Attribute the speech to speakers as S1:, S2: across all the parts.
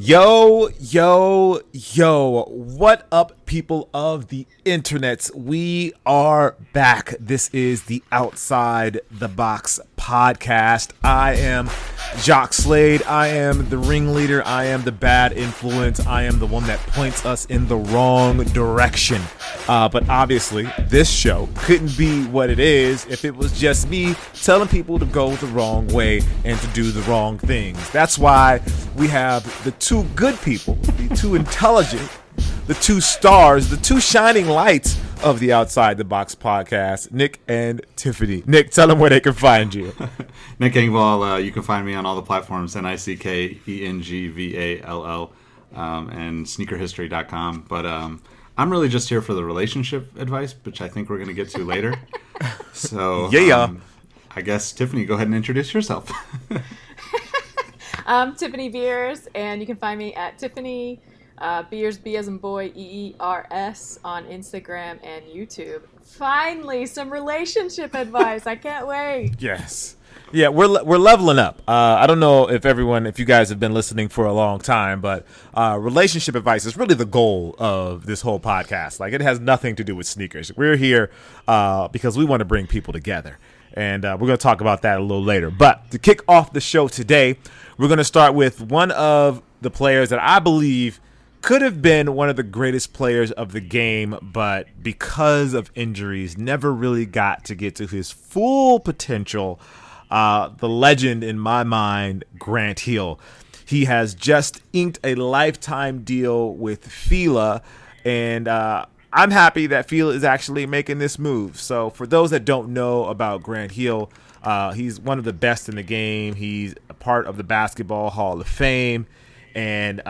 S1: Yo, yo, yo. What up, people of the internets? We are back. This is the Outside the Box podcast. I am Jock Slade. I am the ringleader. I am the bad influence. I am the one that points us in the wrong direction. But obviously, this show couldn't be what it is if it was just me telling people to go the wrong way and to do the wrong things. That's why we have the two good people, the two intelligent, the two stars, the two shining lights of the Outside the Box podcast, Nick and Tiffany. Nick, tell them where they can find you.
S2: Nick Engvall, you can find me on all the platforms, NickEngvall, and sneakerhistory.com. But I'm really just here for the relationship advice, which I think we're going to get to later. So, I guess, Tiffany, go ahead and introduce yourself.
S3: I'm Tiffany Beers, and you can find me at Tiffany Beers, B as in boy, EERS, on Instagram and YouTube. Finally, some relationship advice. I can't wait.
S1: Yes. Yeah, we're leveling up. I don't know if you guys have been listening for a long time, but relationship advice is really the goal of this whole podcast. Like, it has nothing to do with sneakers. We're here because we want to bring people together. And we're going to talk about that a little later. But to kick off the show today, we're going to start with one of the players that I believe could have been one of the greatest players of the game, but because of injuries, never really got to get to his full potential. The legend, in my mind, Grant Hill. He has just inked a lifetime deal with Fila, and I'm happy that Fila is actually making this move. So for those that don't know about Grant Hill, he's one of the best in the game. He's a part of the Basketball Hall of Fame. And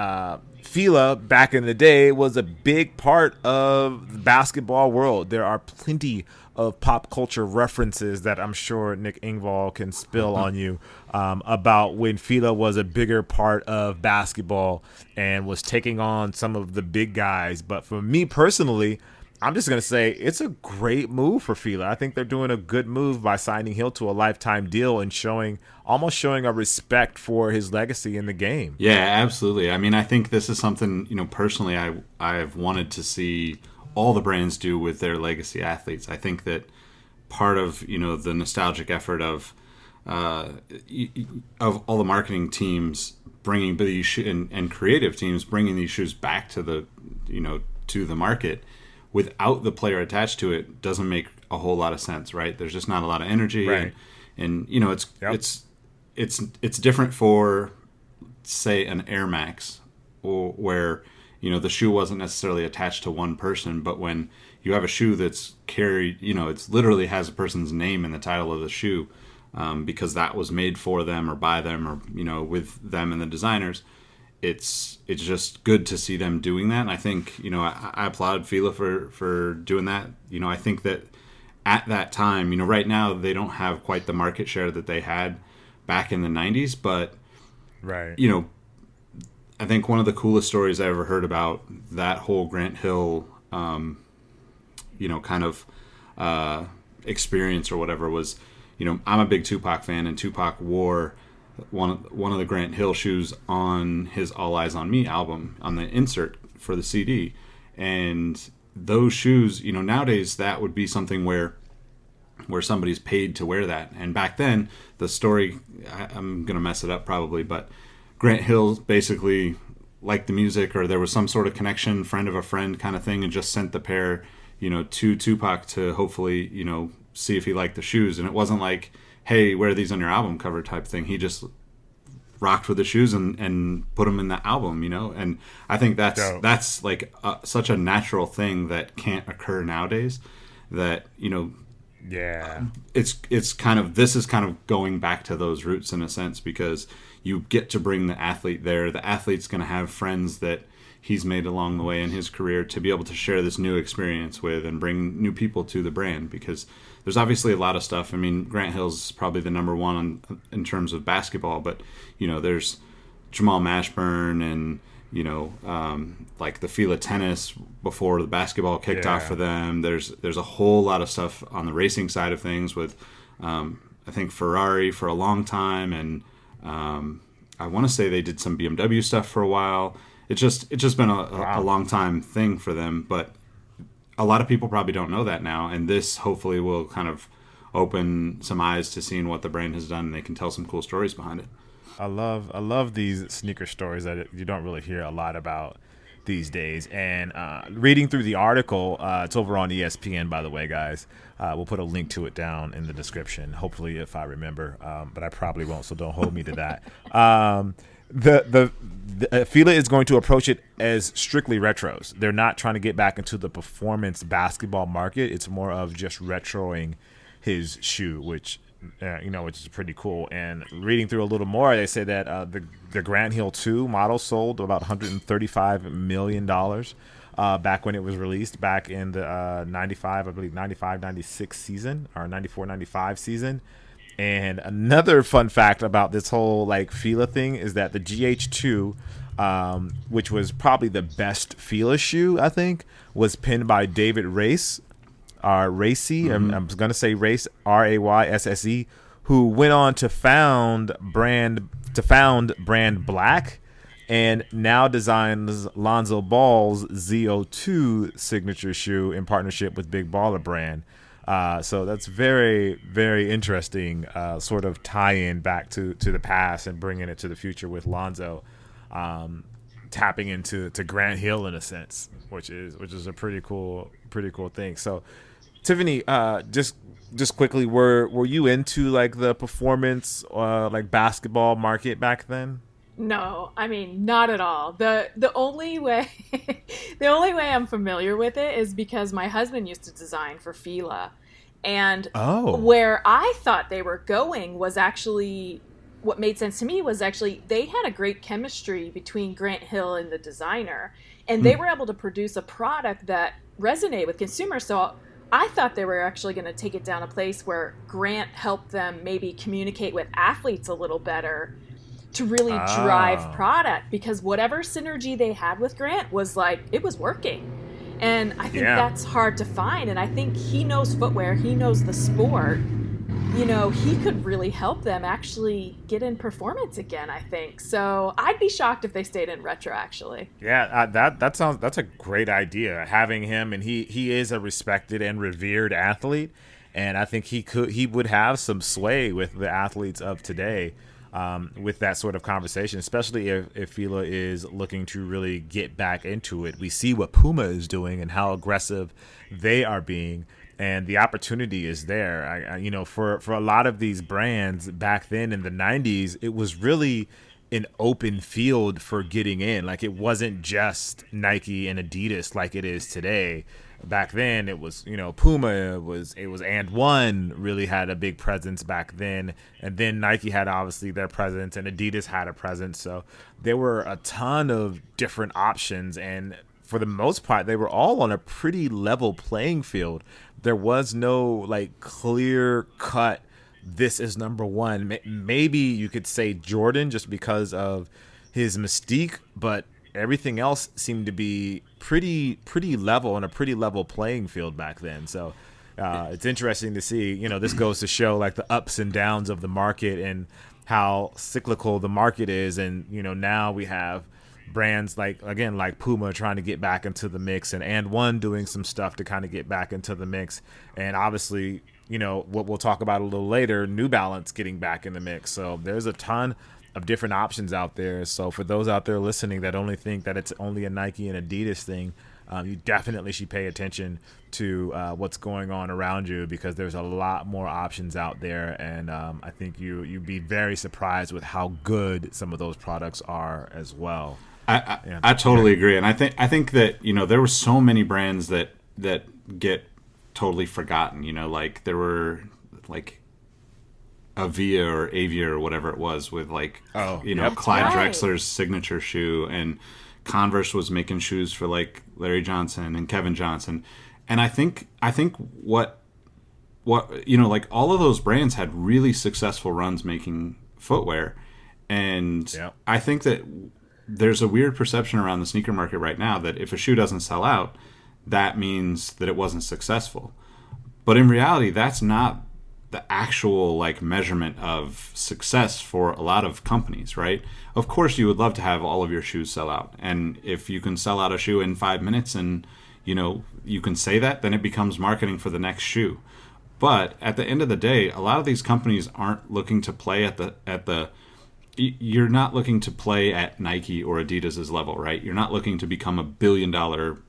S1: Fila, back in the day, was a big part of the basketball world. There are plenty of pop culture references that I'm sure Nick Engvall can spill on you about when Fila was a bigger part of basketball and was taking on some of the big guys. But for me personally, I'm just going to say it's a great move for Fila. I think they're doing a good move by signing Hill to a lifetime deal and almost showing a respect for his legacy in the game.
S2: Yeah, absolutely. I mean, I think this is something, personally I've wanted to see all the brands do with their legacy athletes. I think that part of, the nostalgic effort of all the marketing teams bringing these and creative teams bringing these shoes back to the, to the market without the player attached to it doesn't make a whole lot of sense, right? There's just not a lot of energy,
S1: right?
S2: And it's different for, say, an Air Max, where the shoe wasn't necessarily attached to one person, but when you have a shoe that's carried, it's literally has a person's name in the title of the shoe, because that was made for them or by them or with them and the designers. It's just good to see them doing that. And I think, I applaud Fila for doing that. I think that at that time, right now they don't have quite the market share that they had back in the 90s, but
S1: right.
S2: I think one of the coolest stories I ever heard about that whole Grant Hill, experience or whatever was, I'm a big Tupac fan, and Tupac wore one of the Grant Hill shoes on his All Eyes on Me album on the insert for the CD. And those shoes, nowadays that would be something where somebody's paid to wear that. And back then, the story, I'm going to mess it up probably, but Grant Hill basically liked the music, or there was some sort of connection, friend of a friend kind of thing, and just sent the pair, to Tupac to hopefully, see if he liked the shoes. And it wasn't like, hey, wear these on your album cover type thing. He just rocked with the shoes and put them in the album, And I think that's like such a natural thing that can't occur nowadays. That
S1: yeah,
S2: it's kind of, this is kind of going back to those roots in a sense, because you get to bring the athlete there. The athlete's going to have friends that he's made along the way in his career to be able to share this new experience with and bring new people to the brand, because there's obviously a lot of stuff. I mean, Grant Hill's probably the number one in terms of basketball, but there's Jamal Mashburn and like the Fila tennis before the basketball kicked off for them. There's a whole lot of stuff on the racing side of things with I think Ferrari for a long time, and I want to say they did some BMW stuff for a while. It's just been a long time thing for them, but a lot of people probably don't know that now, and this hopefully will kind of open some eyes to seeing what the brand has done, and they can tell some cool stories behind it.
S1: I love these sneaker stories that you don't really hear a lot about these days. And reading through the article, it's over on ESPN, by the way, guys. We'll put a link to it down in the description, hopefully, if I remember, but I probably won't, so don't hold me to that. The Fila is going to approach it as strictly retros. They're not trying to get back into the performance basketball market. It's more of just retroing his shoe, which is pretty cool. And reading through a little more, they say that the Grant Hill 2 model sold about $135 million back when it was released back in the 95-96 season, or 94-95 season. And another fun fact about this whole like Fila thing is that the GH2, which was probably the best Fila shoe, I think, was penned by David Race, Racy.
S2: Mm-hmm.
S1: I'm going to say Race, Raysse, who went on to found brand Black, and now designs Lonzo Ball's ZO2 signature shoe in partnership with Big Baller Brand. So that's very, very interesting sort of tie-in back to the past and bringing it to the future with Lonzo tapping into Grant Hill in a sense, which is a pretty cool thing. So, Tiffany, just quickly, were you into like the performance like basketball market back then?
S3: No, I mean, not at all. The only way I'm familiar with it is because my husband used to design for Fila, and where I thought they were going was actually, what made sense to me was actually they had a great chemistry between Grant Hill and the designer, and they were able to produce a product that resonated with consumers. So I thought they were actually going to take it down a place where Grant helped them maybe communicate with athletes a little better to really drive product, because whatever synergy they had with Grant was like, it was working. And I think that's hard to find. And I think he knows footwear. He knows the sport. He could really help them actually get in performance again, I think. So I'd be shocked if they stayed in retro, actually.
S1: Yeah, that's a great idea, having him. And he is a respected and revered athlete. And I think he would have some sway with the athletes of today. With that sort of conversation, especially if Fila is looking to really get back into it. We see what Puma is doing and how aggressive they are being, and the opportunity is there. For a lot of these brands back then in the 90s, it was really an open field for getting in. Like, it wasn't just Nike and Adidas like it is today. Back then, it was, Puma, it was And One really had a big presence back then. And then Nike had obviously their presence, and Adidas had a presence. So there were a ton of different options. And for the most part, they were all on a pretty level playing field. There was no like clear cut, this is number one. Maybe you could say Jordan just because of his mystique, but everything else seemed to be pretty level, on a pretty level playing field back then. So it's interesting to see, this goes to show like the ups and downs of the market and how cyclical the market is. And, now we have brands like Puma trying to get back into the mix, and One doing some stuff to kind of get back into the mix. And obviously, what we'll talk about a little later, New Balance getting back in the mix. So there's a ton of different options out there. So for those out there listening that only think that it's only a Nike and Adidas thing, you definitely should pay attention to what's going on around you, because there's a lot more options out there. And I think you'd be very surprised with how good some of those products are as well.
S2: I totally agree. And I think that, there were so many brands that get totally forgotten, like there were like Avia or whatever it was with like, Clyde Drexler's signature shoe, and Converse was making shoes for like Larry Johnson and Kevin Johnson. And I think what like all of those brands had really successful runs making footwear. And I think that there's a weird perception around the sneaker market right now that if a shoe doesn't sell out, that means that it wasn't successful. But in reality, that's not the actual like measurement of success for a lot of companies, right? Of course, you would love to have all of your shoes sell out, and if you can sell out a shoe in 5 minutes, and you can say that, then it becomes marketing for the next shoe. But at the end of the day, a lot of these companies aren't looking to play at the you're not looking to play at Nike or Adidas's level, right? You're not looking to become $1 billion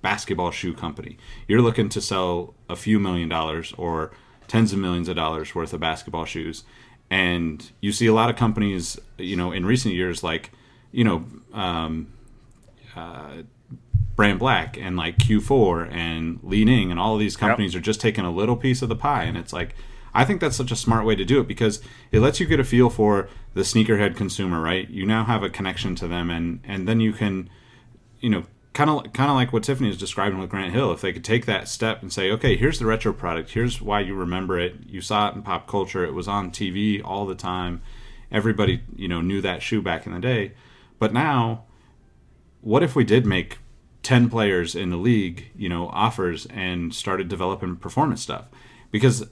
S2: basketball shoe company. You're looking to sell a few $1,000,000 or tens of millions of dollars worth of basketball shoes. And you see a lot of companies, in recent years, like, Brand Black and like Q4 and Li Ning and all of these companies are just taking a little piece of the pie. And it's like, I think that's such a smart way to do it, because it lets you get a feel for the sneakerhead consumer, right? You now have a connection to them, and then you can, kind of like what Tiffany is describing with Grant Hill. If they could take that step and say, okay, here's the retro product, here's why you remember it, you saw it in pop culture, it was on TV all the time, everybody knew that shoe back in the day. But now, what if we did make 10 players in the league, offers, and started developing performance stuff? Because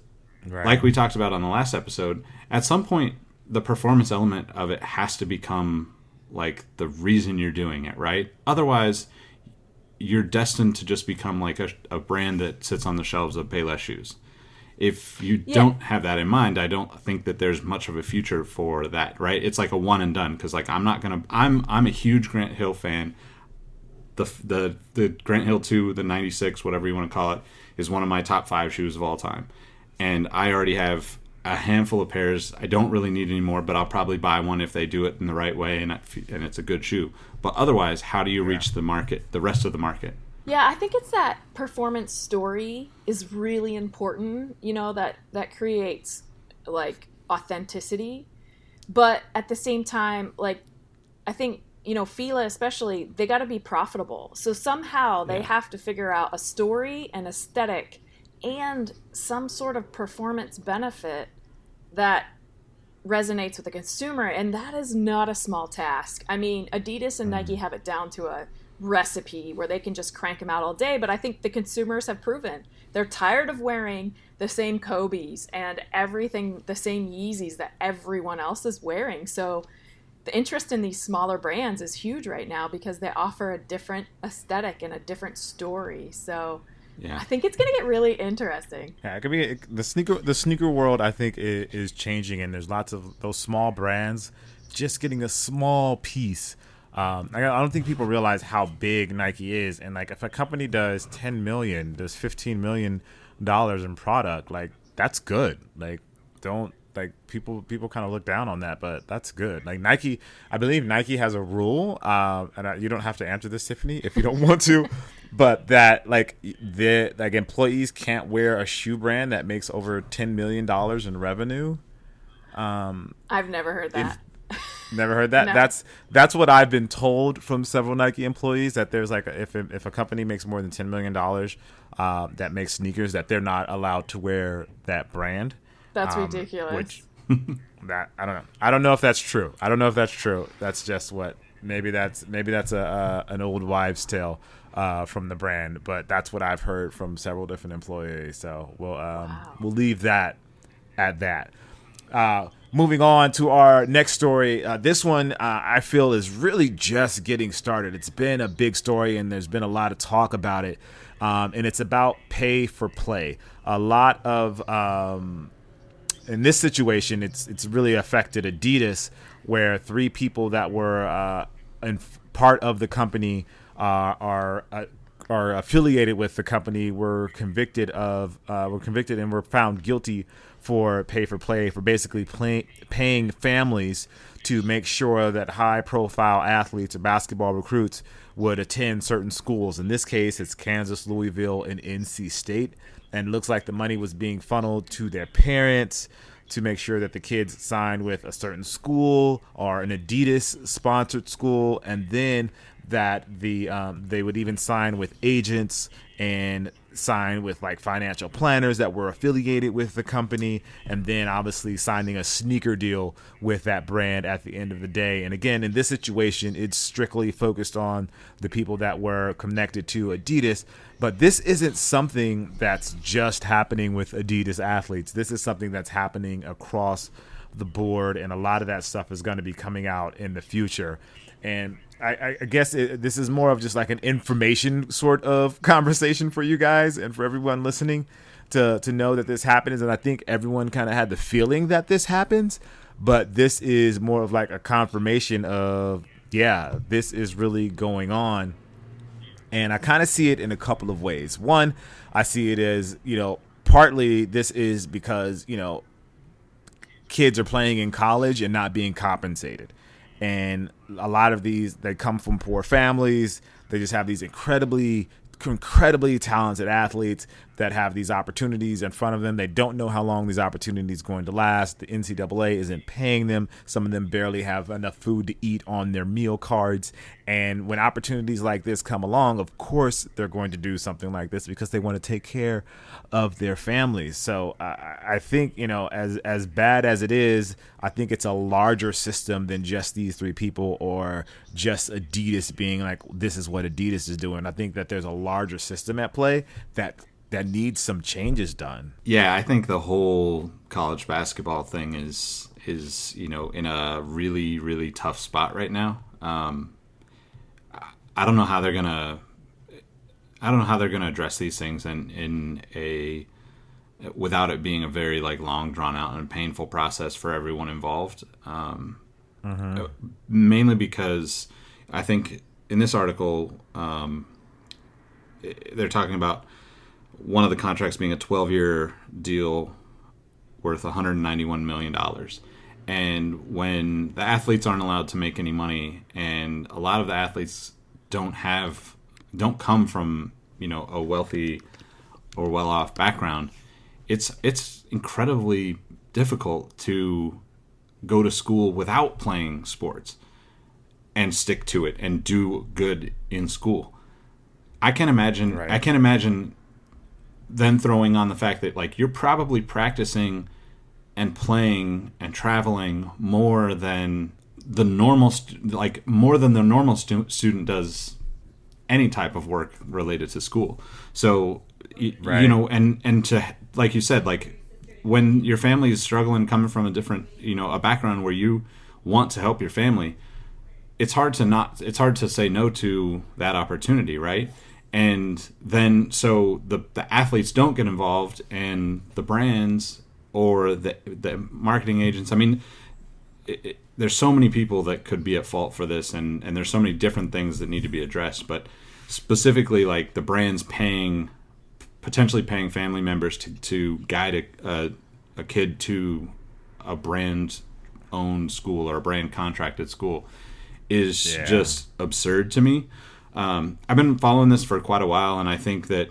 S2: like we talked about on the last episode, at some point the performance element of it has to become like the reason you're doing it, right? Otherwise, you're destined to just become like a brand that sits on the shelves of Payless shoes. If you don't have that in mind, I don't think that there's much of a future for that, right? It's like a one and done, because like I'm a huge Grant Hill fan. The Grant Hill 2, the 96, whatever you want to call it, is one of my top 5 shoes of all time. And I already have a handful of pairs. I don't really need any more, but I'll probably buy one if they do it in the right way and it's a good shoe. But otherwise, how do you reach the market, the rest of the market?
S3: Yeah, I think it's that performance story is really important, that creates like authenticity. But at the same time, like, I think, Fila especially, they got to be profitable. So somehow they have to figure out a story, an aesthetic, and some sort of performance benefit that resonates with the consumer. And that is not a small task. I mean, Adidas and Nike have it down to a recipe where they can just crank them out all day. But I think the consumers have proven they're tired of wearing the same Kobe's and everything, the same Yeezys that everyone else is wearing. So the interest in these smaller brands is huge right now because they offer a different aesthetic and a different story. So I think it's going to get really interesting.
S1: Yeah, it could be the sneaker world. I think is changing, and there's lots of those small brands just getting a small piece. I don't think people realize how big Nike is, and like if a company does 10 million, does 15 million dollars in product, like that's good. Like people kind of look down on that, but that's good. Like Nike, I believe Nike has a rule, and you don't have to answer this, Tiffany, if you don't want to, but that like employees can't wear a shoe brand that makes over $10 million in revenue.
S3: I've never heard that.
S1: Never heard that.
S3: No.
S1: That's what I've been told from several Nike employees, that there's like if a company makes more than $10 million that makes sneakers, that they're not allowed to wear that brand.
S3: That's ridiculous.
S1: Which that I don't know. I don't know if that's true. That's just what maybe that's an old wives' tale from the brand, but that's what I've heard from several different employees. So we'll leave that at that. Moving on to our next story. This one I feel is really just getting started. It's been a big story, and there's been a lot of talk about it, and it's about pay for play. A lot of in this situation, it's really affected Adidas, where 3 people that were part of the company are affiliated with the company were convicted and were found guilty for pay for play, for basically paying families to make sure that high profile athletes or basketball recruits would attend certain schools. In this case, it's Kansas, Louisville, and NC State. And it looks like the money was being funneled to their parents to make sure that the kids signed with a certain school or an Adidas sponsored school. And then that they would even sign with agents and sign with like financial planners that were affiliated with the company, and then obviously signing a sneaker deal with that brand at the end of the day. And again, in this situation, it's strictly focused on the people that were connected to Adidas. But this isn't something that's just happening with Adidas athletes. This is something that's happening across the board, and a lot of that stuff is going to be coming out in the future. And I guess this is more of just like an information sort of conversation for you guys and for everyone listening to know that this happens. And I think everyone kind of had the feeling that this happens, but this is more of like a confirmation of, yeah, this is really going on. And I kind of see it in a couple of ways. One, I see it as, partly this is because, kids are playing in college and not being compensated. And a lot of these, they come from poor families. They just have these incredibly talented athletes that have these opportunities in front of them. They don't know how long these opportunities are going to last. The NCAA isn't paying them. Some of them barely have enough food to eat on their meal cards. And when opportunities like this come along, of course, they're going to do something like this because they want to take care of their families. So I think, as bad as it is, I think it's a larger system than just these three people or just Adidas being like, this is what Adidas is doing. I think that there's a larger system at play that needs some changes done.
S2: Yeah, I think the whole college basketball thing is in a really, really tough spot right now. I don't know how they're gonna address these things without it being a very like long, drawn out and painful process for everyone involved. Mainly because I think in this article they're talking about one of the contracts being a 12-year deal worth $191 million. And when the athletes aren't allowed to make any money, and a lot of the athletes don't come from, a wealthy or well-off background, it's incredibly difficult to go to school without playing sports and stick to it and do good in school. I can't imagine then throwing on the fact that like you're probably practicing and playing and traveling more than the normal student does any type of work related to school. So and to, like you said, like when your family is struggling, coming from a different a background where you want to help your family, it's hard to say no to that opportunity, right? And then so the athletes don't get involved, and the brands or the marketing agents, I mean, there's so many people that could be at fault for this, and there's so many different things that need to be addressed. But specifically, like the brands potentially paying family members to guide a kid to a brand-owned school or a brand-contracted school is just absurd to me. I've been following this for quite a while, and I think that,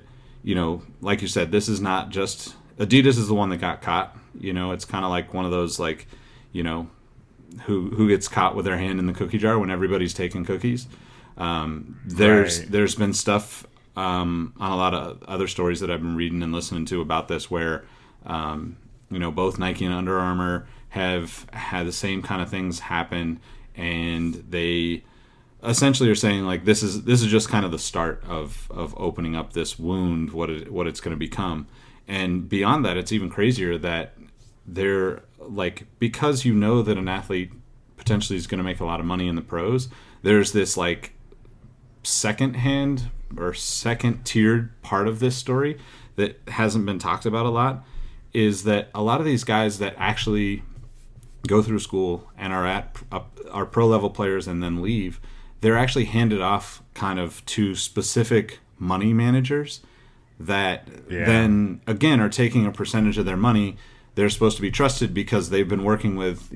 S2: like you said, this is not just Adidas is the one that got caught. It's kind of like one of those like, who gets caught with their hand in the cookie jar when everybody's taking cookies. There's been stuff on a lot of other stories that I've been reading and listening to about this where, both Nike and Under Armour have had the same kind of things happen, and they essentially are saying like this is just kind of the start of opening up this wound, what it's going to become. And beyond that, it's even crazier that they're like, because that an athlete potentially is going to make a lot of money in the pros, there's this like second-hand or second-tiered part of this story that hasn't been talked about a lot, is that a lot of these guys that actually go through school and are pro-level players and then leave, they're actually handed off kind of to specific money managers that then, again, are taking a percentage of their money. They're supposed to be trusted because they've been working with,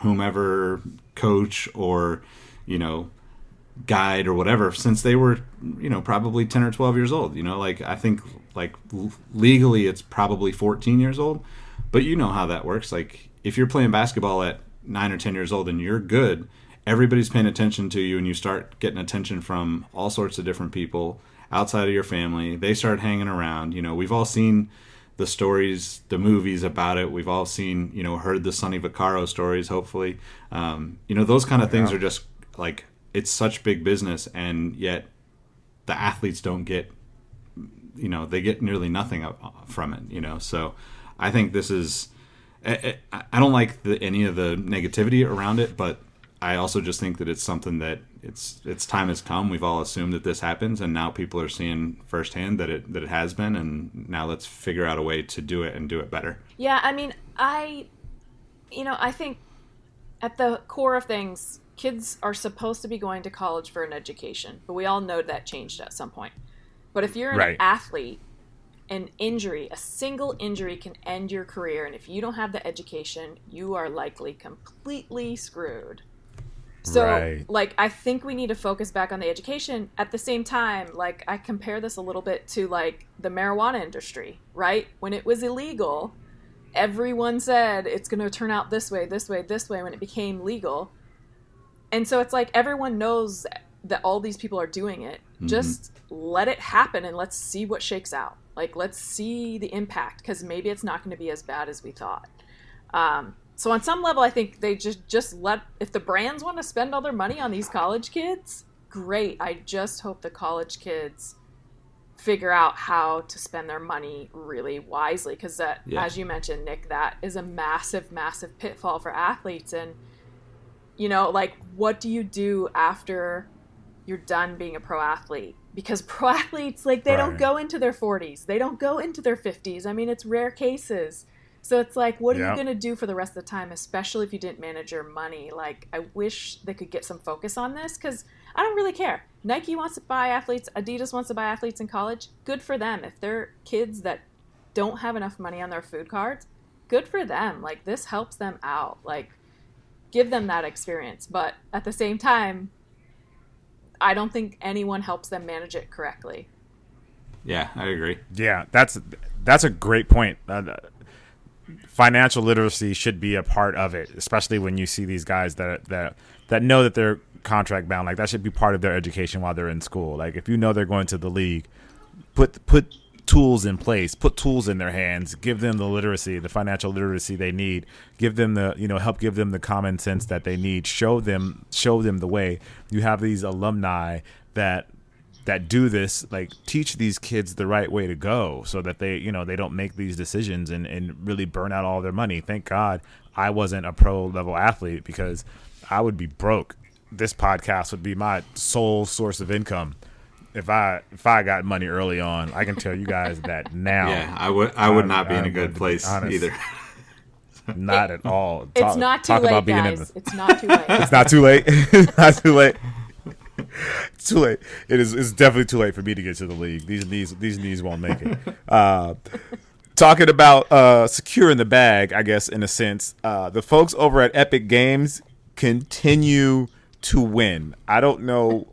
S2: whomever coach or, guide or whatever since they were, probably 10 or 12 years old. Like I think like legally it's probably 14 years old, but you know how that works. Like if you're playing basketball at 9 or 10 years old and you're good everybody's paying attention to you, and you start getting attention from all sorts of different people outside of your family. They start hanging around. We've all seen the stories, the movies about it. We've all seen, heard the Sonny Vaccaro stories, hopefully. Those kind of things are just like, it's such big business, and yet the athletes don't get, they get nearly nothing from it, So I think this is, I don't like any of the negativity around it, but I also just think that it's something that its time has come. We've all assumed that this happens, and now people are seeing firsthand that it has been, and now let's figure out a way to do it and do it better.
S3: Yeah, I mean, I think at the core of things, kids are supposed to be going to college for an education, but we all know that changed at some point. But if you're an athlete, an injury, a single injury can end your career, and if you don't have the education, you are likely completely screwed. So, I think we need to focus back on the education. At the same time, I compare this a little bit to, the marijuana industry, right? When it was illegal, everyone said it's going to turn out this way, this way, this way when it became legal. And so it's everyone knows that all these people are doing it. Mm-hmm. Just let it happen and let's see what shakes out. Let's see the impact, because maybe it's not going to be as bad as we thought. So on some level, I think they just let, if the brands want to spend all their money on these college kids, great. I just hope the college kids figure out how to spend their money really wisely, because as you mentioned, Nick, that is a massive, massive pitfall for athletes. And, what do you do after you're done being a pro athlete? Because pro athletes, they don't go into their 40s. They don't go into their 50s. I mean, it's rare cases. So it's what are you going to do for the rest of the time, especially if you didn't manage your money? I wish they could get some focus on this, because I don't really care. Nike wants to buy athletes. Adidas wants to buy athletes in college. Good for them. If they're kids that don't have enough money on their food cards, good for them. This helps them out. Give them that experience. But at the same time, I don't think anyone helps them manage it correctly.
S2: Yeah, I agree.
S1: Yeah, that's a great point. Financial literacy should be a part of it, especially when you see these guys that know that they're contract bound. That should be part of their education while they're in school. If you know they're going to the league, put tools in place, put tools in their hands, give them the literacy, the financial literacy they need, give them the, help give them the common sense that they need, show them the way. You have these alumni that do this, teach these kids the right way to go, so that they don't make these decisions and really burn out all their money. Thank God I wasn't a pro level athlete, because I would be broke. This podcast would be my sole source of income if I got money early on. I can tell you guys that now.
S2: Yeah, I would not be in a good place either.
S1: Not at all.
S3: It's not too late, guys. It's not too late.
S1: It's not too late. It's not too late. It's too late. It's definitely too late for me to get to the league. These knees won't make it. Talking about securing the bag, I guess, in a sense, the folks over at Epic Games continue to win. I don't know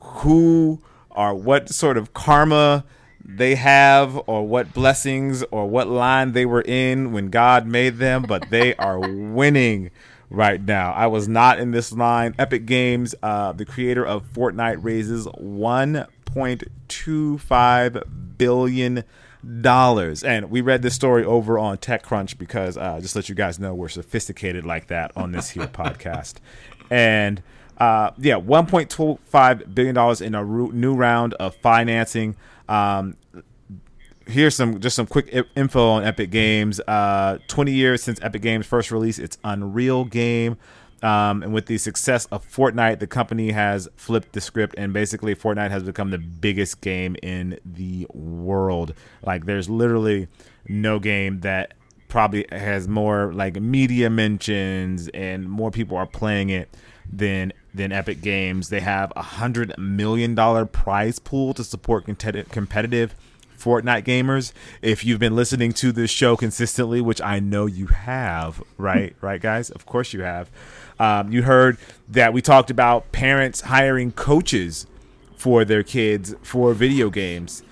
S1: who or what sort of karma they have, or what blessings or what line they were in when God made them, but they are winning right now. I was not in this line. Epic Games, the creator of Fortnite, raises $1.25 billion. And we read this story over on TechCrunch, because just to let you guys know, we're sophisticated like that on this here podcast. And $1.25 billion in a new round of financing. Here's some quick info on Epic Games. 20 years since Epic Games first released its Unreal game. And with the success of Fortnite, the company has flipped the script, and basically Fortnite has become the biggest game in the world. There's literally no game that probably has more media mentions and more people are playing it than Epic Games. They have $100 million prize pool to support competitive Fortnite gamers. If you've been listening to this show consistently, which I know you have, right guys? Of course you have. You heard that we talked about parents hiring coaches for their kids for video games.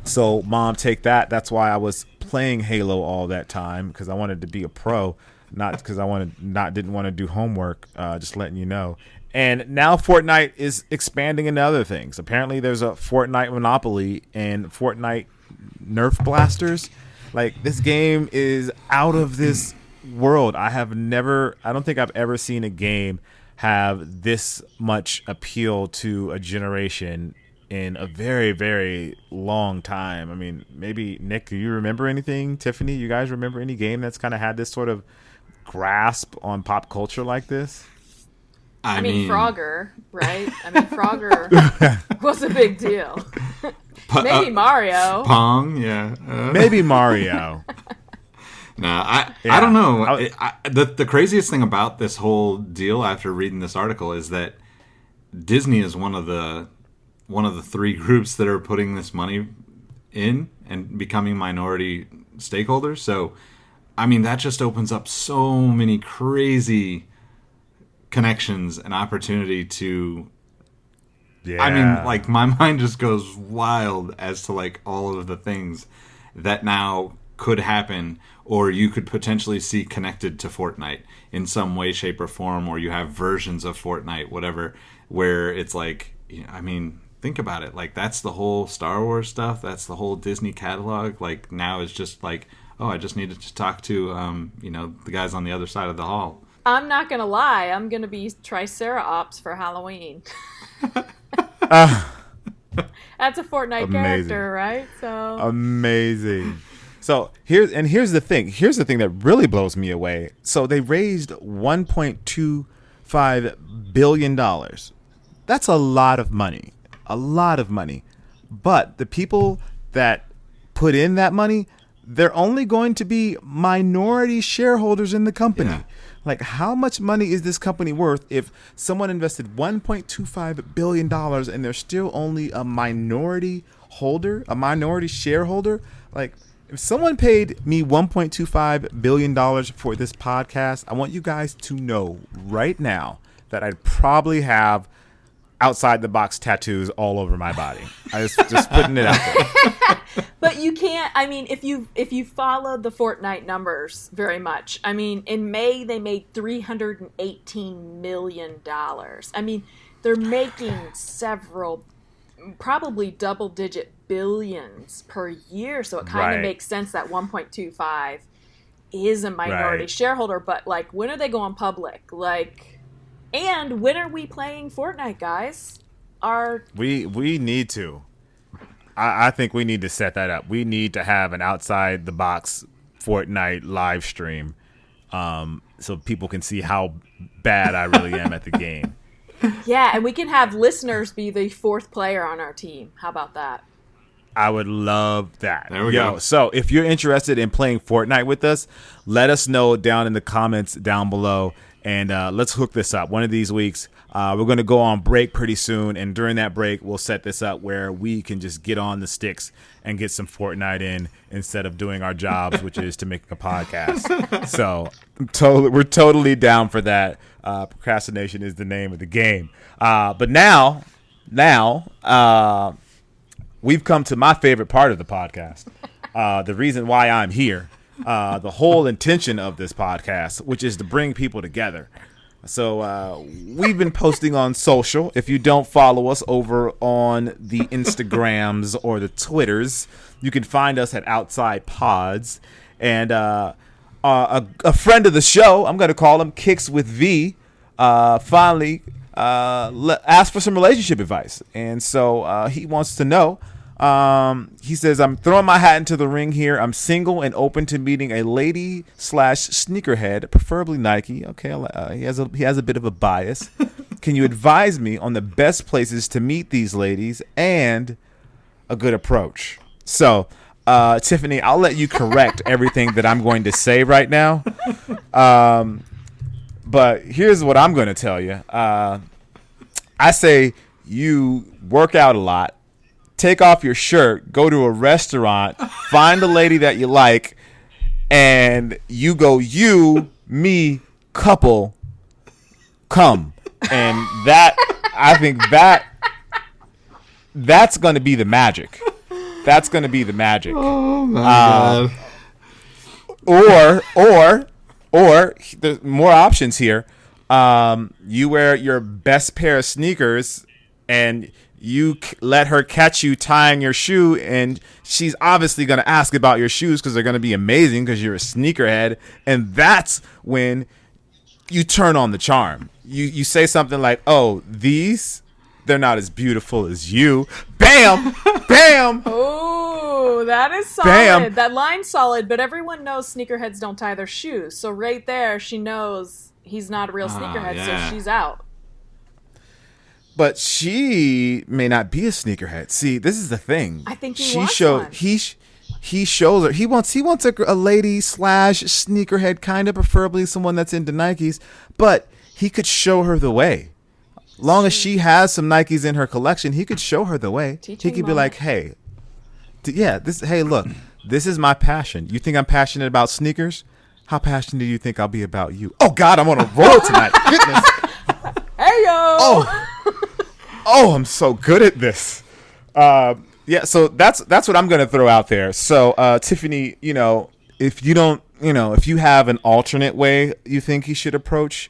S1: So mom, take that. That's why I was playing Halo all that time, because I wanted to be a pro. not because didn't want to do homework. Just letting you know. And now Fortnite is expanding into other things. Apparently, there's a Fortnite monopoly and Fortnite Nerf blasters. Like, this game is out of this world. I don't think I've ever seen a game have this much appeal to a generation in a very, very long time. I mean, maybe Nick, do you remember anything? Tiffany, you guys remember any game that's kind of had this sort of grasp on pop culture like this?
S3: I mean, Frogger, right? I mean, Frogger was a big deal. Maybe Mario.
S2: Pong, yeah.
S1: Maybe Mario.
S2: I don't know. The craziest thing about this whole deal after reading this article is that Disney is one of the three groups that are putting this money in and becoming minority stakeholders. So, I mean, that just opens up so many crazy connections and opportunity to I mean, like, my mind just goes wild as to like all of the things that now could happen or you could potentially see connected to Fortnite in some way, shape, or form, or you have versions of Fortnite, whatever, where it's like, I mean, think about it, like, that's the whole Star Wars stuff, that's the whole Disney catalog. Like, now it's just like, oh, I just needed to talk to the guys on the other side of the hall.
S3: I'm not gonna lie, I'm gonna be Triceratops for Halloween. That's a Fortnite character, right? So
S1: amazing. So here's the thing. Here's the thing that really blows me away. So they raised $1.25 billion. That's a lot of money. A lot of money. But the people that put in that money, they're only going to be minority shareholders in the company. Yeah. Like, how much money is this company worth if someone invested $1.25 billion and they're still only a minority holder, a minority shareholder? Like, if someone paid me $1.25 billion for this podcast, I want you guys to know right now that I'd probably have outside the box tattoos all over my body. I just putting it out there.
S3: But you can't, I mean, if you followed the Fortnite numbers very much, I mean, in May they made $318 million. I mean, they're making several, probably double-digit billions per year, so it kind of makes sense that 1.25 is a minority shareholder. But, like, when are they going public? Like, and when are we playing Fortnite, guys?
S1: We need to. I think we need to set that up. We need to have an outside the box Fortnite live stream, so people can see how bad I really am at the game.
S3: Yeah, and we can have listeners be the fourth player on our team. How about that?
S1: I would love that.
S2: There we go.
S1: So if you're interested in playing Fortnite with us, let us know down in the comments down below, and let's hook this up. One of these weeks, we're going to go on break pretty soon, and during that break, we'll set this up where we can just get on the sticks and get some Fortnite in instead of doing our jobs, which is to make a podcast. So we're totally down for that. Procrastination is the name of the game. But now we've come to my favorite part of the podcast. The reason why I'm here. The whole intention of this podcast, which is to bring people together. So we've been posting on social. If you don't follow us over on the Instagrams or the Twitters, you can find us at Outside Pods. And a friend of the show, I'm going to call him Kicks with V, finally asked for some relationship advice. And so he wants to know. He says, I'm throwing my hat into the ring here. I'm single and open to meeting a lady / sneakerhead, preferably Nike. Okay, he has a bit of a bias. Can you advise me on the best places to meet these ladies and a good approach? So, Tiffany, I'll let you correct everything that I'm going to say right now. But here's what I'm going to tell you. I say you work out a lot. Take off your shirt, go to a restaurant, find a lady that you like, and you go, you, me, couple, come. And that, I think that's going to be the magic. That's going to be the magic.
S2: Oh, my God.
S1: Or there's more options here. You wear your best pair of sneakers and you let her catch you tying your shoe, and she's obviously going to ask about your shoes because they're going to be amazing because you're a sneakerhead. And that's when you turn on the charm. You say something like, oh, they're not as beautiful as you. Bam! Bam!
S3: Oh, that is solid.
S1: Bam.
S3: That line's solid, but everyone knows sneakerheads don't tie their shoes. So right there, she knows he's not a real sneakerhead,
S2: yeah.
S3: so she's out.
S1: But she may not be a sneakerhead. See, this is the thing.
S3: I think he wants one.
S1: He shows her. He wants a lady / sneakerhead, kind of, preferably someone that's into Nikes. But he could show her the way. Long as she has some Nikes in her collection, he could show her the way. He could be like, hey, hey, look, this is my passion. You think I'm passionate about sneakers? How passionate do you think I'll be about you? Oh God, I'm on a roll tonight. Goodness.
S3: Hey yo.
S1: Oh, I'm so good at this. Yeah, so that's what I'm gonna throw out there. So, Tiffany, if you have an alternate way you think he should approach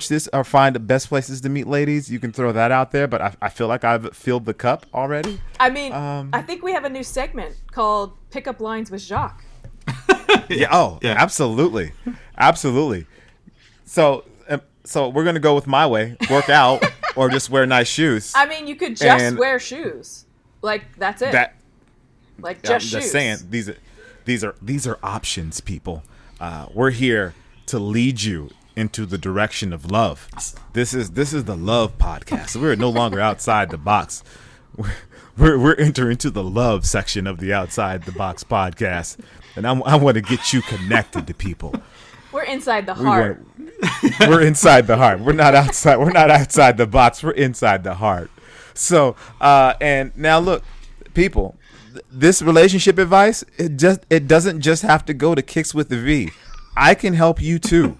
S1: this, or find the best places to meet ladies, you can throw that out there. But I feel like I've filled the cup already.
S3: I mean, I think we have a new segment called Pickup Lines with Jacques.
S1: Yeah. Oh, yeah. Absolutely. So we're gonna go with my way: work out or just wear nice shoes.
S3: I mean, you could just wear shoes. Like that's it.
S1: I'm
S3: just
S1: just
S3: shoes.
S1: saying these are options, people. We're here to lead you into the direction of love. This is the love podcast. We're no longer outside the box. We're entering into the love section of the Outside the Box podcast, and I want to get you connected to people.
S3: We're inside the heart.
S1: We're inside the heart. We're not outside. We're not outside the box. We're inside the heart. So, and now look, people, this relationship advice, it doesn't just have to go to Kicks with the V. I can help you too.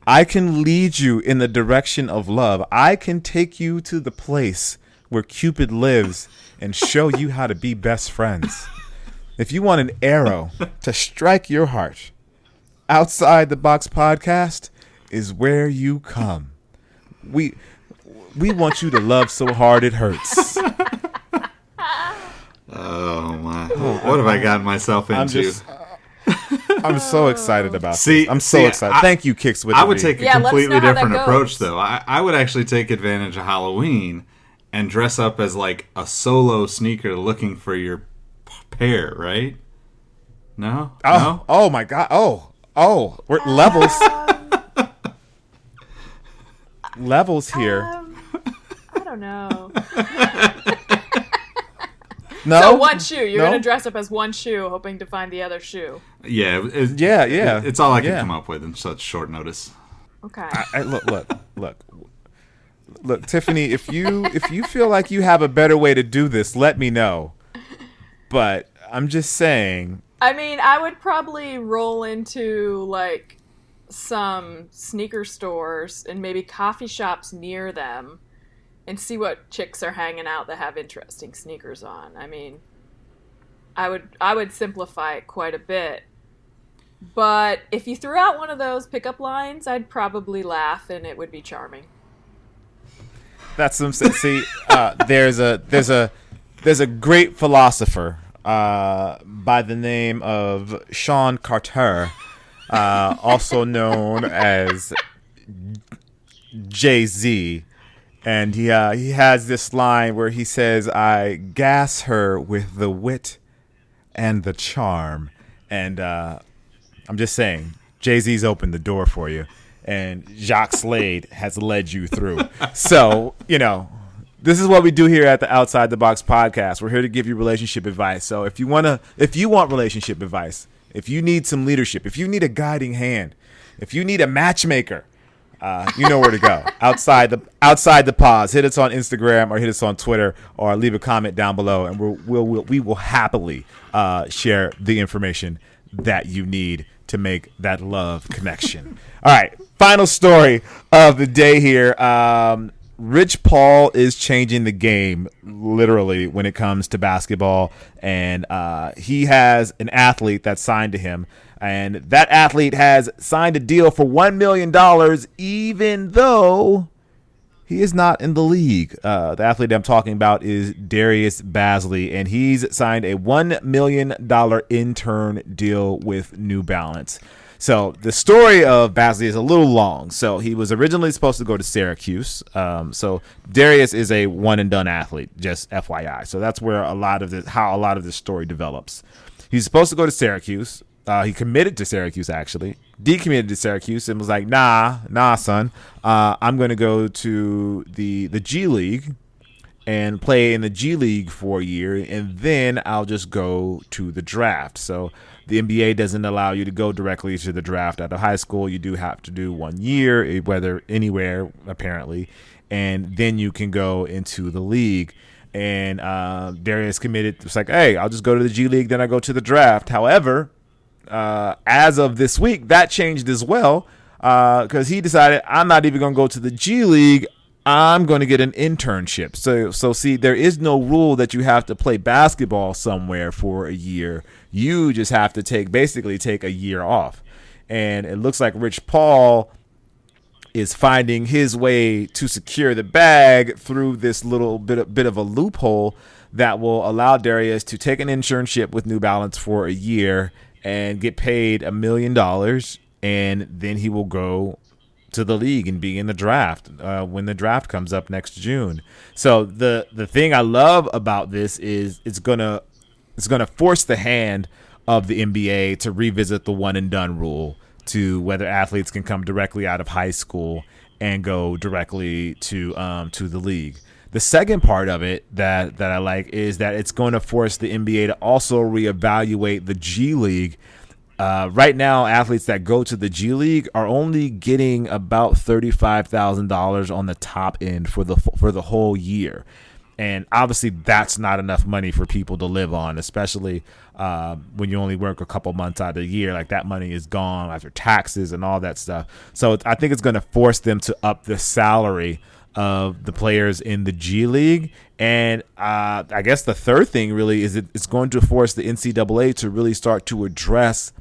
S1: I can lead you in the direction of love. I can take you to the place where Cupid lives and show you how to be best friends. If you want an arrow to strike your heart, Outside the Box podcast is where you come. We want you to love so hard it hurts.
S2: Oh my! What have I gotten myself into?
S1: I'm so excited about
S2: this.
S1: I'm so excited. Thank you, Kicks with
S2: I would
S1: me.
S2: take a completely different approach, though. I would actually take advantage of Halloween and dress up as like a solo sneaker looking for your pair, right? No?
S1: Oh my God. Oh, we're levels. Levels here.
S3: I don't know.
S1: No.
S3: So one shoe. You're going to dress up as one shoe, hoping to find the other shoe.
S2: Yeah.
S1: Yeah.
S2: It's all I can come up with in such short notice.
S3: Okay.
S1: Look, Tiffany, if you feel like you have a better way to do this, let me know. But I'm just saying.
S3: I mean, I would probably roll into like some sneaker stores and maybe coffee shops near them and see what chicks are hanging out that have interesting sneakers on. I mean, I would simplify it quite a bit. But if you threw out one of those pickup lines, I'd probably laugh and it would be charming.
S1: That's some. See, there's a great philosopher by the name of Sean Carter, also known as Jay-Z, and he has this line where he says, "I gas her with the wit and the charm," and I'm just saying, Jay-Z's opened the door for you. And Jacques Slade has led you through. So, this is what we do here at the Outside the Box podcast. We're here to give you relationship advice. So if you want relationship advice, if you need some leadership, if you need a guiding hand, if you need a matchmaker, you know where to go. Outside the pause. Hit us on Instagram or hit us on Twitter or leave a comment down below, and we will happily share the information that you need to make that love connection. All right, final story of the day here. Rich Paul is changing the game, literally, when it comes to basketball, and he has an athlete that's signed to him. And that athlete has signed a deal for $1 million, even though he is not in the league. The athlete I'm talking about is Darius Bazley, and he's signed a $1 million intern deal with New Balance. So the story of Bazley is a little long. So he was originally supposed to go to Syracuse. So Darius is a one-and-done athlete, just FYI. So that's where how a lot of this story develops. He's supposed to go to Syracuse. He committed to Syracuse, actually. Decommitted to Syracuse and was like, nah, son. I'm going to go to the G League and play in the G League for a year, and then I'll just go to the draft. So the NBA doesn't allow you to go directly to the draft out of high school. You do have to do 1 year, whether anywhere, apparently, and then you can go into the league. And Darius committed. It's like, hey, I'll just go to the G League, then I go to the draft. However, as of this week, that changed as well because he decided, I'm not even going to go to the G League. I'm going to get an internship. So see, there is no rule that you have to play basketball somewhere for a year. You just have to basically take a year off. And it looks like Rich Paul is finding his way to secure the bag through this little bit of a loophole that will allow Darius to take an internship with New Balance for a year and get paid $1 million, and then he will go to the league and be in the draft when the draft comes up next June. So the thing I love about this is it's gonna force the hand of the NBA to revisit the one and done rule to whether athletes can come directly out of high school and go directly to the league. The second part of it that I like is that it's going to force the NBA to also reevaluate the G League. Right now, athletes that go to the G League are only getting about $35,000 on the top end for the whole year. And obviously, that's not enough money for people to live on, especially when you only work a couple months out of the year. Like, that money is gone after taxes and all that stuff. So I think it's going to force them to up the salary of the players in the G League. And I guess the third thing really is it's going to force the NCAA to really start to address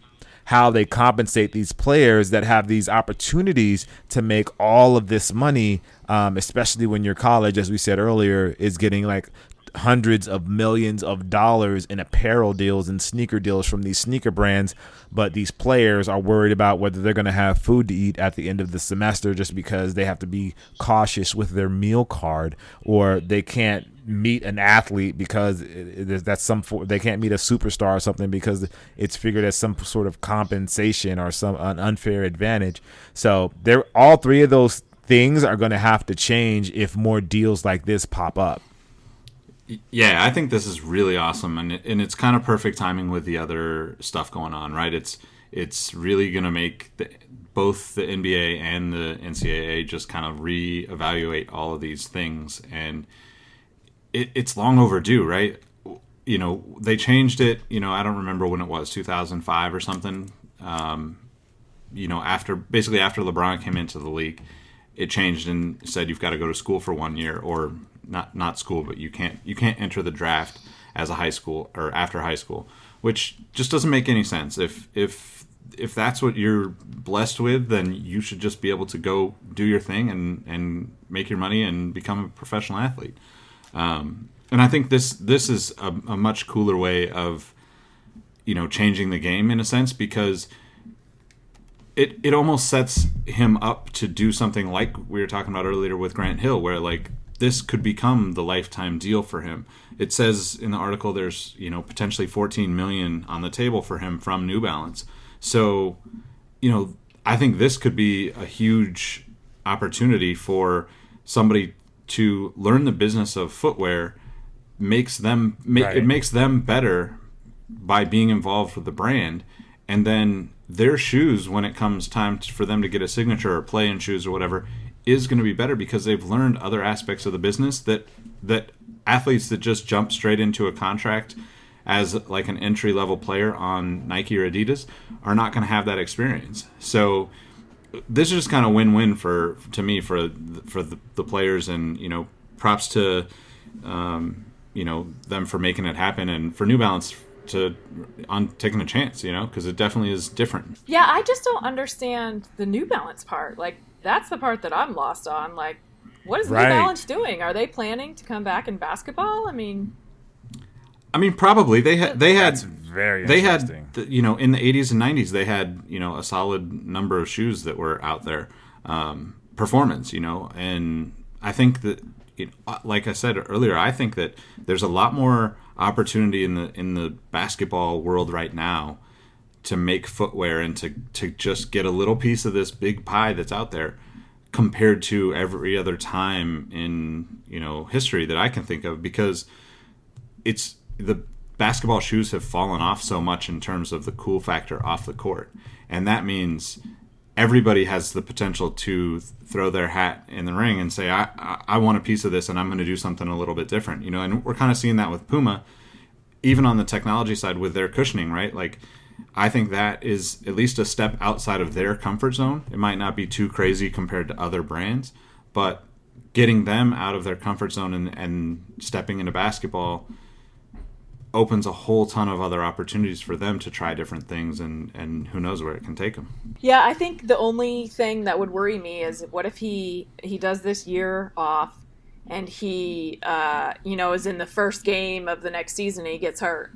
S1: how they compensate these players that have these opportunities to make all of this money, especially when your college, as we said earlier, is getting like hundreds of millions of dollars in apparel deals and sneaker deals from these sneaker brands. But these players are worried about whether they're going to have food to eat at the end of the semester just because they have to be cautious with their meal card, or they can't meet an athlete because they can't meet a superstar or something because it's figured as some sort of compensation or an unfair advantage. So all three of those things are going to have to change if more deals like this pop up.
S2: Yeah, I think this is really awesome, and it's kind of perfect timing with the other stuff going on, right? It's really going to make both the NBA and the NCAA just kind of reevaluate all of these things, and it's long overdue, right? You know, they changed it. You know, I don't remember when it was, 2005 or something. You know, after LeBron came into the league, it changed and said you've got to go to school for 1 year, or not school, but you can't enter the draft as a high school or after high school, which just doesn't make any sense. If that's what you're blessed with, then you should just be able to go do your thing and make your money and become a professional athlete. And I think this is a much cooler way of, you know, changing the game in a sense, because it almost sets him up to do something like we were talking about earlier with Grant Hill, where like this could become the lifetime deal for him. It says in the article there's, you know, potentially $14 million on the table for him from New Balance. So, you know, I think this could be a huge opportunity for somebody to learn the business of footwear. It makes them better by being involved with the brand, and then their shoes, when it comes time for them to get a signature or play in shoes or whatever, is going to be better because they've learned other aspects of the business that athletes that just jump straight into a contract as like an entry level player on Nike or Adidas are not going to have that experience. So this is just kind of win-win for the players, and, you know, props to you know, them for making it happen, and for New Balance on taking a chance, because it definitely is different.
S3: Yeah, I just don't understand the New Balance part. Like, that's the part that I'm lost on. Like, what is New Balance doing? Are they planning to come back in basketball? I mean,
S2: probably
S1: That's very interesting.
S2: In the 80s and 90s, they had, a solid number of shoes that were out there, performance, and I think that, like I said earlier, I think that there's a lot more opportunity in the basketball world right now to make footwear and to just get a little piece of this big pie that's out there, compared to every other time in history that I can think of, because it's the basketball shoes have fallen off so much in terms of the cool factor off the court, and that means everybody has the potential to throw their hat in the ring and say, I want a piece of this, and I'm going to do something a little bit different, and we're kind of seeing that with Puma, even on the technology side with their cushioning, right? Like, I think that is at least a step outside of their comfort zone. It might not be too crazy compared to other brands, but getting them out of their comfort zone and stepping into basketball opens a whole ton of other opportunities for them to try different things, and who knows where it can take them.
S3: Yeah, I think the only thing that would worry me is, what if he does this year off and he is in the first game of the next season and he gets hurt.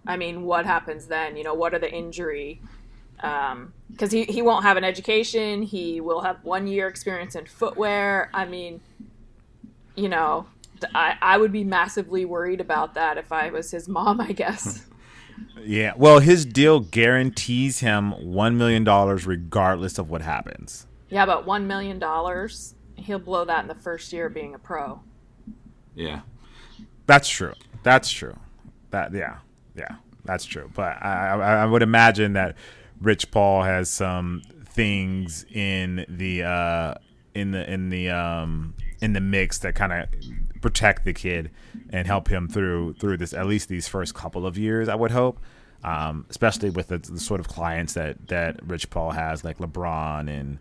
S3: I mean, what happens then? What are the injury? Because he won't have an education. He will have 1 year experience in footwear. I mean, I would be massively worried about that if I was his mom, I guess.
S1: Yeah. Well, his deal guarantees him $1 million regardless of what happens.
S3: Yeah, but $1 million, he'll blow that in the first year of being a pro.
S2: Yeah.
S1: That's true. That's true. Yeah, that's true. But I would imagine that Rich Paul has some things in the mix that kind of protect the kid and help him through this, at least these first couple of years, I would hope, especially with the sort of clients that Rich Paul has, like LeBron and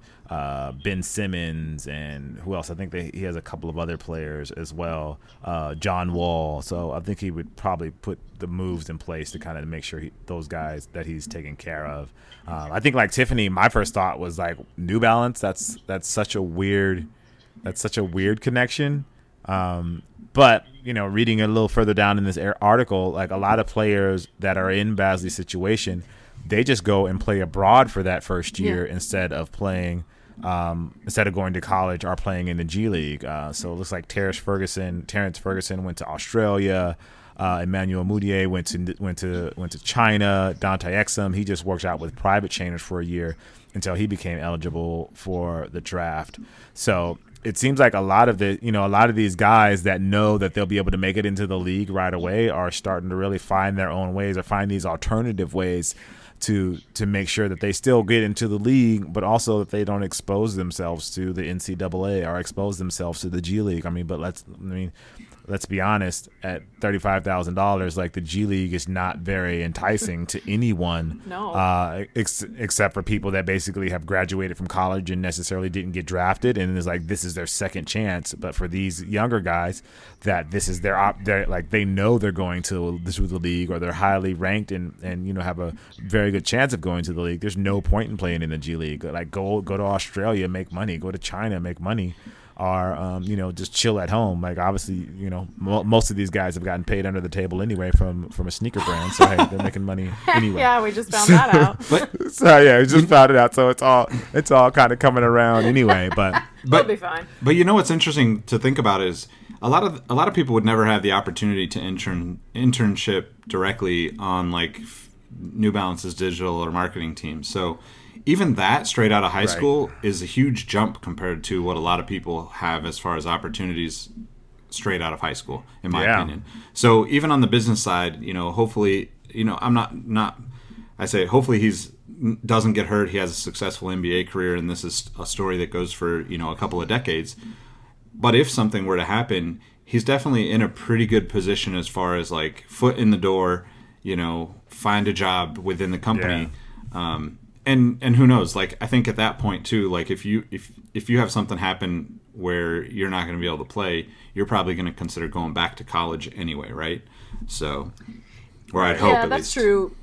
S1: Ben Simmons, and who else? I think he has a couple of other players as well, John Wall. So I think he would probably put the moves in place to kind of make sure those guys that he's taking care of. I think, like Tiffany, my first thought was like New Balance. That's such a weird connection. But reading a little further down in this article, like a lot of players that are in Basley's situation, they just go and play abroad for that first year instead of going to college or playing in the G League. So it looks like Terrence Ferguson went to Australia. Emmanuel Mudiay went to China. Dante Exum, he just worked out with private trainers for a year until he became eligible for the draft. So it seems like a lot of these guys that know that they'll be able to make it into the league right away are starting to really find their own ways, or find these alternative ways to make sure that they still get into the league, but also that they don't expose themselves to the NCAA or expose themselves to the G League. Let's be honest, at $35,000, like, the G League is not very enticing to anyone.
S3: No.
S1: Except for people that basically have graduated from college and necessarily didn't get drafted, and it's like this is their second chance. But for these younger guys, that this is their like, they know they're going to the league, or they're highly ranked and have a very good chance of going to the league. There's no point in playing in the G League. Like, go to Australia, make money. Go to China, make money. Or just chill at home. Like, obviously, most of these guys have gotten paid under the table anyway from a sneaker brand, so hey, they're making money anyway.
S3: Yeah, we just found that out.
S1: We just found it out. So it's all kind of coming around anyway. But
S3: it'll be fine.
S2: But what's interesting to think about is a lot of people would never have the opportunity to internship directly on, like, New Balance's digital or marketing team. So even that straight out of high school is a huge jump compared to what a lot of people have as far as opportunities straight out of high school, in my opinion. So even on the business side, hopefully, hopefully he's doesn't get hurt. He has a successful NBA career, and this is a story that goes for, a couple of decades. But if something were to happen, he's definitely in a pretty good position as far as, like, foot in the door, find a job within the company. Yeah. And who knows? Like, I think at that point too, like, if you have something happen where you're not going to be able to play, you're probably going to consider going back to college anyway, right? So, Or I'd hope,
S3: yeah,
S2: at
S3: that's
S2: least.
S3: true.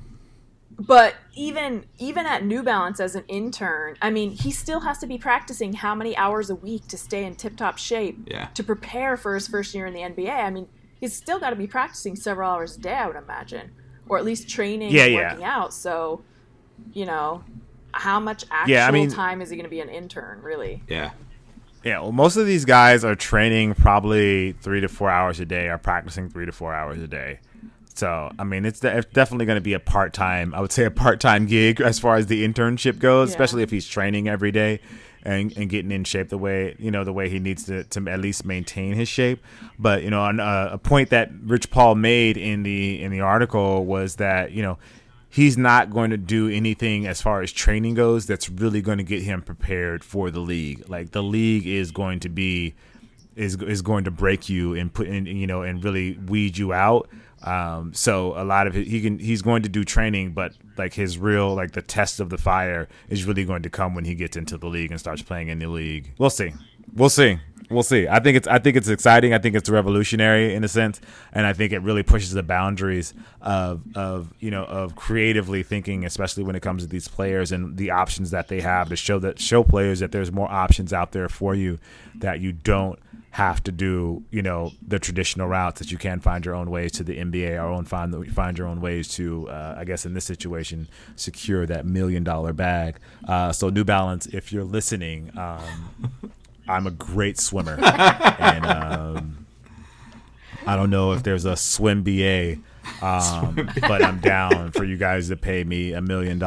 S3: But even at New Balance as an intern, I mean, he still has to be practicing how many hours a week to stay in tip-top shape to prepare for his first year in the NBA. I mean, he's still got to be practicing several hours a day, I would imagine, or at least training and working out. So, you know, how much actual time is he going to be an intern, really?
S2: Yeah.
S1: Yeah, well, most of these guys are training probably 3 to 4 hours a day, or practicing 3 to 4 hours a day. So, I mean, it's definitely going to be a part-time gig as far as the internship goes, especially if he's training every day and getting in shape the way he needs to at least maintain his shape. But, you know, a point that Rich Paul made in the article was that, you know, he's not going to do anything as far as training goes that's really going to get him prepared for the league. Like, the league is going to going to break you and put in, you know, and really weed you out. So a lot of it, he's going to do training, but like his real, like the test of the fire is really going to come when he gets into the league and starts playing in the league. We'll see. I think it's exciting. I think it's revolutionary in a sense, and I think it really pushes the boundaries of creatively thinking, especially when it comes to these players and the options that they have to show players that there's more options out there for you, that you don't have to do, you know, the traditional routes, that you can find your own ways to the NBA, or find your own ways to, I guess in this situation, secure that $1 million bag. So New Balance, if you're listening, I'm a great swimmer, and I don't know if there's a swim BA, but I'm down for you guys to pay me $1 million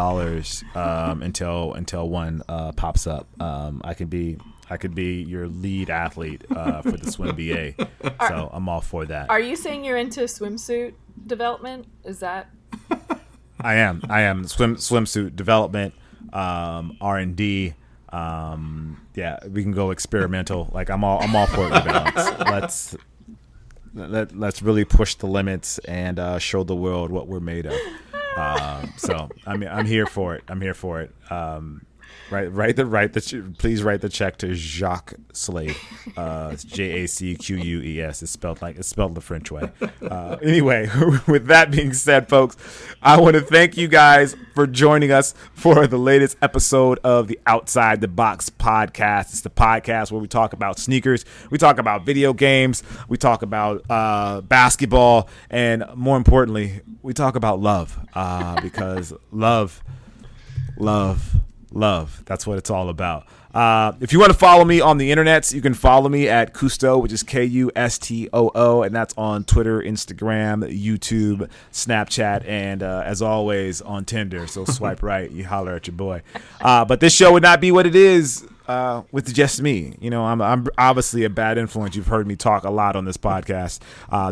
S1: until one pops up. I could be your lead athlete for the swim BA, so I'm all for that.
S3: Are you saying you're into swimsuit development? Is that?
S1: I am swimsuit development, R&D. Yeah, we can go experimental. Like I'm all for it. Balance. Let's really push the limits and show the world what we're made of. So I'm here for it. Please write the check to Jacques Slade. It's JACQUES. It's spelled the French way. Anyway, with that being said, folks, I want to thank you guys for joining us for the latest episode of the Outside the Box podcast. It's the podcast where we talk about sneakers, we talk about video games, we talk about basketball, and more importantly, we talk about love, because love. That's what it's all about. If you want to follow me on the internets, you can follow me at Kusto, which is KUSTOO, and that's on Twitter, Instagram, YouTube, Snapchat, and as always on Tinder. So swipe right, you holler at your boy. But this show would not be what it is with just me. You know, I'm obviously a bad influence. You've heard me talk a lot on this podcast.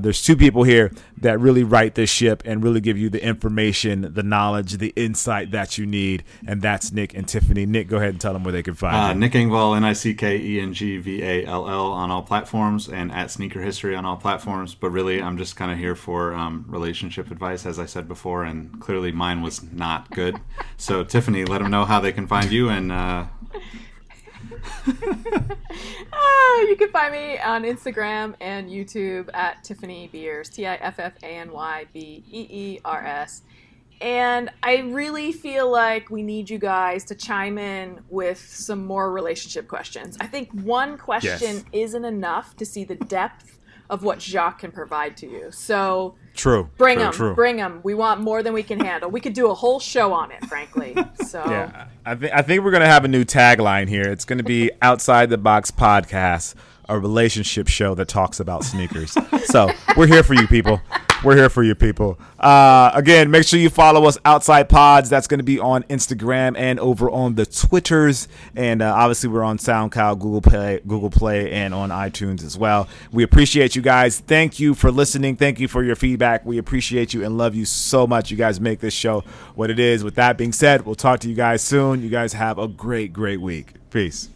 S1: There's two people here that really right this ship and really give you the information, the knowledge, the insight that you need, and that's Nick and Tiffany. Nick, go ahead and tell them where they can find you.
S2: Nick Engvall, NickEngvall on all platforms, and at Sneaker History on all platforms. But really, I'm just kind of here for relationship advice, as I said before, and clearly mine was not good. So Tiffany, let them know how they can find you, and
S3: you can find me on Instagram and YouTube at Tiffany Beers, TiffanyBeers. And I really feel like we need you guys to chime in with some more relationship questions. I think one question isn't enough to see the depth of what Jacques can provide to you. So bring them. We want more than we can handle. We could do a whole show on it, frankly. So
S1: yeah, I think we're gonna have a new tagline here. It's gonna be Outside the Box Podcast, a relationship show that talks about sneakers. So we're here for you people. Again, make sure you follow us, Outside Pods. That's going to be on Instagram and over on the Twitters. And obviously, we're on SoundCloud, Google Play, and on iTunes as well. We appreciate you guys. Thank you for listening. Thank you for your feedback. We appreciate you and love you so much. You guys make this show what it is. With that being said, we'll talk to you guys soon. You guys have a great, great week. Peace.